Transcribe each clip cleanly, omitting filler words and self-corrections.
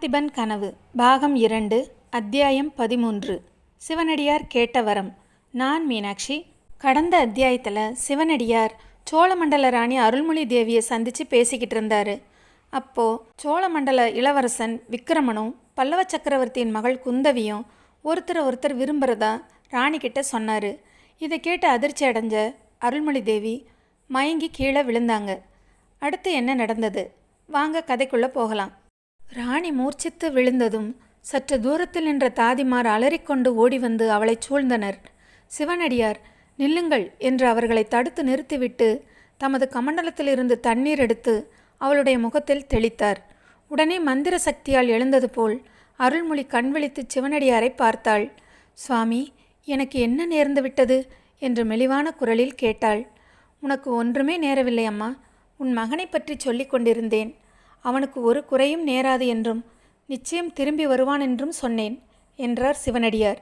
பார்த்திபன் கனவு பாகம் 2 அத்தியாயம் 13. சிவனடியார் கேட்ட வரம். நான் மீனாட்சி. கடந்த அத்தியாயத்தில் சிவனடியார் சோழமண்டல ராணி அருள்மொழி தேவியை சந்தித்து பேசிக்கிட்டு இருந்தார். அப்போது சோழமண்டல இளவரசன் விக்கிரமனும் பல்லவ சக்கரவர்த்தியின் மகள் குந்தவியும் ஒருத்தர் விரும்புகிறதா ராணிக்கிட்ட சொன்னார். இதை கேட்டு அதிர்ச்சி அடைஞ்ச அருள்மொழி தேவி மயங்கி கீழே விழுந்தாங்க. அடுத்து என்ன நடந்தது? வாங்க கதைக்குள்ளே போகலாம். ராணி மூர்ச்சித்து விழுந்ததும் சற்று தூரத்தில் நின்ற தாதிமார் அலறிக்கொண்டு ஓடி வந்து அவளை சூழ்ந்தனர். சிவனடியார் நில்லுங்கள் என்று அவர்களை தடுத்து நிறுத்திவிட்டு தமது கமண்டலத்திலிருந்து தண்ணீர் எடுத்து அவளுடைய முகத்தில் தெளித்தார். உடனே மந்திர சக்தியால் எழுந்தது போல் அருள்மொழி கண் விழித்து சிவனடியாரை பார்த்தாள். சுவாமி, எனக்கு என்ன நேர்ந்து விட்டது என்று மெலிவான குரலில் கேட்டாள். உனக்கு ஒன்றுமே நேரவில்லை அம்மா. உன் மகனை பற்றி சொல்லிக் கொண்டிருந்தேன். அவனுக்கு ஒரு குறையும் நேராது என்றும் நிச்சயம் திரும்பி வருவான் என்றும் சொன்னேன் என்றார் சிவனடியார்.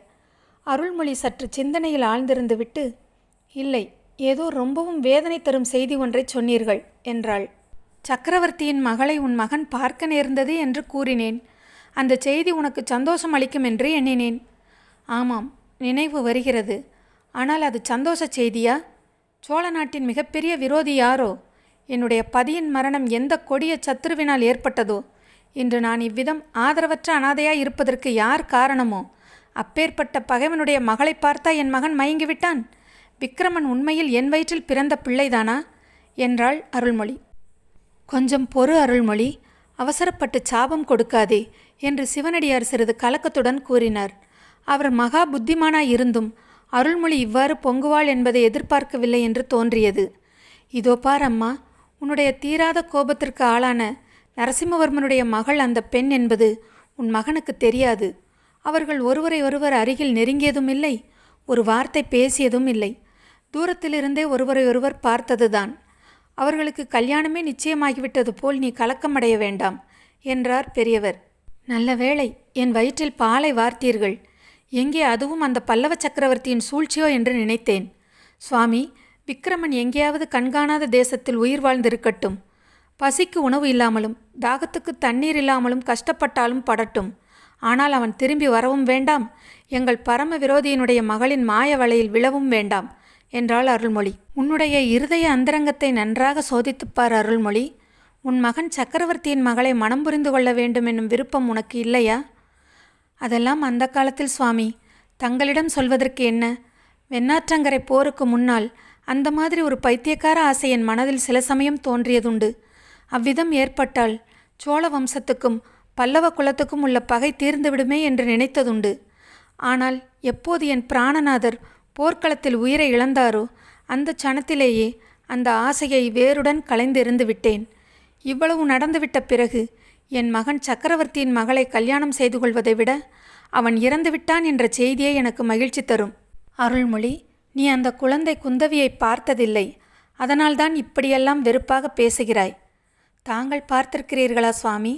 அருள்மொழி சற்று சிந்தனையில் ஆழ்ந்திருந்து விட்டு, இல்லை, ஏதோ ரொம்பவும் வேதனை தரும் செய்தி ஒன்றை சொன்னீர்கள் என்றாள். சக்கரவர்த்தியின் மகளை உன் மகன் பார்க்க நேர்ந்தது என்று கூறினேன். அந்த செய்தி உனக்கு சந்தோஷம் அளிக்கும் என்று எண்ணினேன். ஆமாம், நினைவு வருகிறது. ஆனால் அது சந்தோஷ செய்தியா? சோழ நாட்டின் மிகப்பெரிய விரோதி யாரோ? என்னுடைய பதியின் மரணம் எந்த கொடிய சத்துருவினால் ஏற்பட்டதோ, இன்று நான் இவ்விதம் ஆதரவற்ற அனாதையாய் இருப்பதற்கு யார் காரணமோ, அப்பேற்பட்ட பகைவனுடைய மகளை பார்த்தா என் மகன் மயங்கிவிட்டான். விக்கிரமன் உண்மையில் என் வயிற்றில் பிறந்த பிள்ளைதானா என்றாள் அருள்மொழி. கொஞ்சம் பொறு அருள்மொழி, அவசரப்பட்டு சாபம் கொடுக்காதே என்று சிவனடியார் சிறிது கலக்கத்துடன் கூறினார். அவர் மகா புத்திமானாய் இருந்தும் அருள்மொழி இவ்வாறு பொங்குவாள் என்பதை எதிர்பார்க்கவில்லை என்று தோன்றியது. இதோ பார் அம்மா, உன்னுடைய தீராத கோபத்திற்கு ஆளான நரசிம்மவர்மனுடைய மகள் அந்த பெண் என்பது உன் மகனுக்கு தெரியாது. அவர்கள் ஒருவரை ஒருவர் அருகில் நெருங்கியதும் இல்லை, ஒரு வார்த்தை பேசியதும் இல்லை. தூரத்திலிருந்தே ஒருவரை ஒருவர் பார்த்ததுதான். அவர்களுக்கு கல்யாணமே நிச்சயமாகிவிட்டது போல் நீ கலக்கமடைய வேண்டாம் என்றார் பெரியவர். நல்ல வேளை, என் வயிற்றில் பாலை வார்த்தீர்கள். எங்கே அதுவும் அந்த பல்லவ சக்கரவர்த்தியின் சூழ்ச்சியோ என்று நினைத்தேன். சுவாமி, விக்கிரமன் எங்கேயாவது கண்காணாத தேசத்தில் உயிர் வாழ்ந்திருக்கட்டும். பசிக்கு உணவு இல்லாமலும் தாகத்துக்கு தண்ணீர் இல்லாமலும் கஷ்டப்பட்டாலும் படட்டும். ஆனால் அவன் திரும்பி வரவும் வேண்டாம், எங்கள் பரம விரோதியினுடைய மகளின் மாய வலையில் விழவும் வேண்டாம் என்றாள் அருள்மொழி. உன்னுடைய இருதய அந்தரங்கத்தை நன்றாக சோதித்துப்பார் அருள்மொழி. உன் மகன் சக்கரவர்த்தியின் மகளை மனம் புரிந்து கொள்ள வேண்டும் என்னும் விருப்பம் உனக்கு இல்லையா? அதெல்லாம் அந்த காலத்தில் சுவாமி. தங்களிடம் சொல்வதற்கு என்ன? வெண்ணாற்றங்கரை போருக்கு முன்னால் அந்த மாதிரி ஒரு பைத்தியக்கார ஆசை என் மனதில் சில சமயம் தோன்றியதுண்டு. அவ்விதம் ஏற்பட்டால் சோழ வம்சத்துக்கும் பல்லவ குலத்துக்கும் உள்ள பகை தீர்ந்துவிடுமே என்று நினைத்ததுண்டு. ஆனால் எப்போது என் பிராணநாதர் போர்க்களத்தில் உயிரை இழந்தாரோ அந்த சணத்திலேயே அந்த ஆசையை வேருடன் களைந்தெறிந்து விட்டேன். இவ்வளவு நடந்துவிட்ட பிறகு என் மகன் சக்கரவர்த்தியின் மகளை கல்யாணம் செய்து கொள்வதை விட அவன் இறந்துவிட்டான் என்ற செய்தியே எனக்கு மகிழ்ச்சி தரும். அருள்மொழி, நீ அந்த குழந்தை குந்தவியை பார்த்ததில்லை. அதனால்தான் இப்படியெல்லாம் வெறுப்பாக பேசுகிறாய். தாங்கள் பார்த்திருக்கிறீர்களா சுவாமி?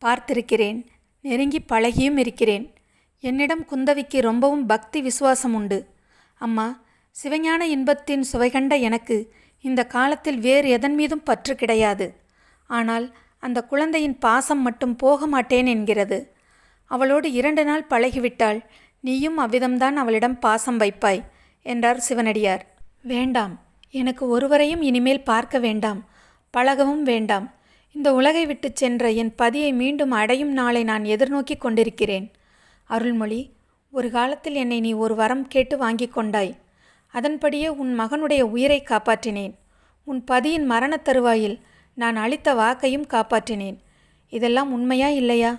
பார்த்திருக்கிறேன். நெருங்கி பழகியும் இருக்கிறேன். என்னிடம் குந்தவிக்கு ரொம்பவும் பக்தி விசுவாசம் உண்டு. அம்மா, சிவஞான இன்பத்தின் சுவைகண்ட எனக்கு இந்த காலத்தில் வேறு எதன் மீதும் பற்று கிடையாது. ஆனால் அந்த குழந்தையின் பாசம் மட்டும் போக மாட்டேன் என்கிறது. அவளோடு 2 நாள் பழகிவிட்டாள். நீயும் அவ்விதம்தான் அவளிடம் பாசம் வைப்பாய் என்றார் சிவனடியார். வேண்டாம், எனக்கு ஒருவரையும் இனிமேல் பார்க்க வேண்டாம், பழகவும் வேண்டாம். இந்த உலகை விட்டு சென்ற என் பதியை மீண்டும் அடையும் நாளை நான் எதிர்நோக்கி கொண்டிருக்கிறேன். அருள்மொழி, ஒரு காலத்தில் என்னை நீ ஒரு வரம் கேட்டு வாங்கி கொண்டாய். அதன்படியே உன் மகனுடைய உயிரை காப்பாற்றினேன். உன் பதியின் மரணத் தருவாயில் நான் அளித்த வாக்கையும் காப்பாற்றினேன். இதெல்லாம் உண்மையா இல்லையா?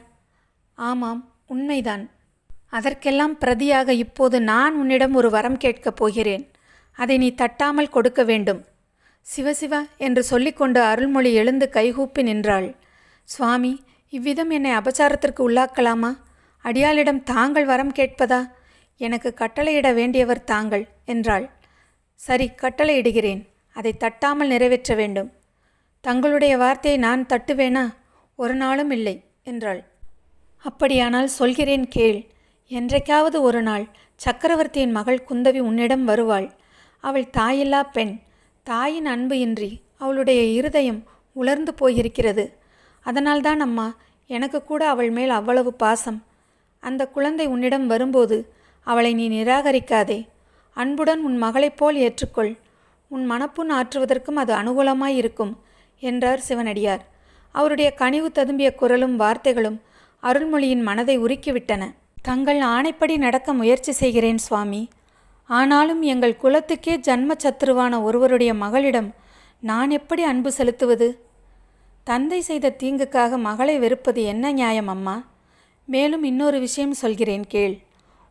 ஆமாம், உண்மைதான். அதற்கெல்லாம் பிரதியாக இப்போது நான் உன்னிடம் ஒரு வரம் கேட்கப் போகிறேன். அதை நீ தட்டாமல் கொடுக்க வேண்டும். சிவசிவா என்று சொல்லிக்கொண்டு அருள்மொழி எழுந்து கைகூப்பி நின்றாள். சுவாமி, இவ்விதம் என்னை அபச்சாரத்திற்கு உள்ளாக்கலாமா? அடியாளிடம் தாங்கள் வரம் கேட்பதா? எனக்கு கட்டளையிட வேண்டியவர் தாங்கள் என்றாள். சரி, கட்டளையிடுகிறேன். அதை தட்டாமல் நிறைவேற்ற வேண்டும். தங்களுடைய வார்த்தையை நான் தட்டுவேனா? ஒரு நாளும் இல்லை என்றாள். அப்படியானால் சொல்கிறேன் கேள். என்றைக்காவது ஒரு நாள் சக்கரவர்த்தியின் மகள் குந்தவி உன்னிடம் வருவாள். அவள் தாயில்லா பெண். தாயின் அன்பு இன்றி அவளுடைய இருதயம் உலர்ந்து போயிருக்கிறது. அதனால்தான் அம்மா எனக்கு கூட அவள் மேல் அவ்வளவு பாசம். அந்த குழந்தை உன்னிடம் வரும்போது அவளை நீ நிராகரிக்காதே. அன்புடன் உன் மகளைப் போல் ஏற்றுக்கொள். உன் மனப்புண் ஆற்றுவதற்கும் அது அனுகூலமாயிருக்கும் என்றார் சிவனடியார். அவருடைய கனிவு ததும்பிய குரலும் வார்த்தைகளும் அருள்மொழியின் மனதை உருக்கிவிட்டன. தங்கள் ஆணைப்படி நடக்க முயற்சி செய்கிறேன் சுவாமி. ஆனாலும் எங்கள் குலத்துக்கே ஜன்ம சத்துருவான ஒருவருடைய மகளிடம் நான் எப்படி அன்பு செலுத்துவது? தந்தை செய்த தீங்குக்காக மகளை வெறுப்பது என்ன நியாயம் அம்மா? மேலும் இன்னொரு விஷயம் சொல்கிறேன் கேள்.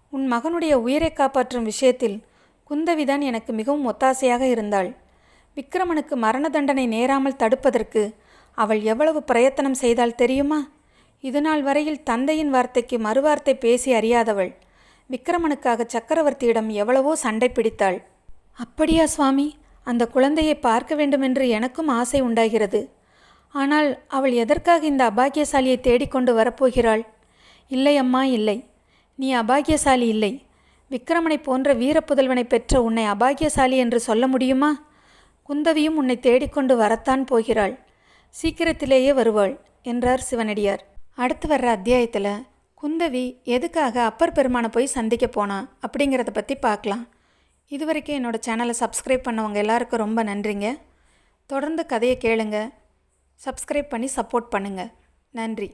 உன் மகனுடைய உயிரை காப்பாற்றும் விஷயத்தில் குந்தவிதான் எனக்கு மிகவும் ஒத்தாசையாக இருந்தாள். விக்கிரமனுக்கு மரண தண்டனை நேராமல் தடுப்பதற்கு அவள் எவ்வளவு பிரயத்தனம் செய்தாள் தெரியுமா? இதுநாள் வரையில் தந்தையின் வார்த்தைக்கு மறுவார்த்தை பேசி அறியாதவள் விக்கிரமனுக்காக சக்கரவர்த்தியிடம் எவ்வளவோ சண்டை பிடித்தாள். அப்படியா சுவாமி? அந்த குழந்தையை பார்க்க வேண்டுமென்று எனக்கும் ஆசை உண்டாகிறது. ஆனால் அவள் எதற்காக இந்த அபாக்கியசாலியை தேடிக்கொண்டு வரப்போகிறாள்? இல்லை அம்மா, இல்லை. நீ அபாக்கியசாலி இல்லை. விக்கிரமனை போன்ற வீரப்புதல்வனை பெற்ற உன்னை அபாக்கியசாலி என்று சொல்ல முடியுமா? குந்தவியும் உன்னை தேடிக்கொண்டு வரத்தான் போகிறாள். சீக்கிரத்திலேயே வருவாள் என்றார் சிவனடியார். அடுத்து வர்ற அத்தியாயத்தில் குந்தவி எதுக்காக அப்பர் பெருமானை போய் சந்திக்க போனா அப்படிங்கிறத பற்றி பார்க்கலாம். இதுவரைக்கும் என்னோடய சேனலை சப்ஸ்கிரைப் பண்ணவங்க எல்லாருக்கும் ரொம்ப நன்றிங்க. தொடர்ந்து கதையை கேளுங்க. சப்ஸ்கிரைப் பண்ணி சப்போர்ட் பண்ணுங்கள். நன்றி.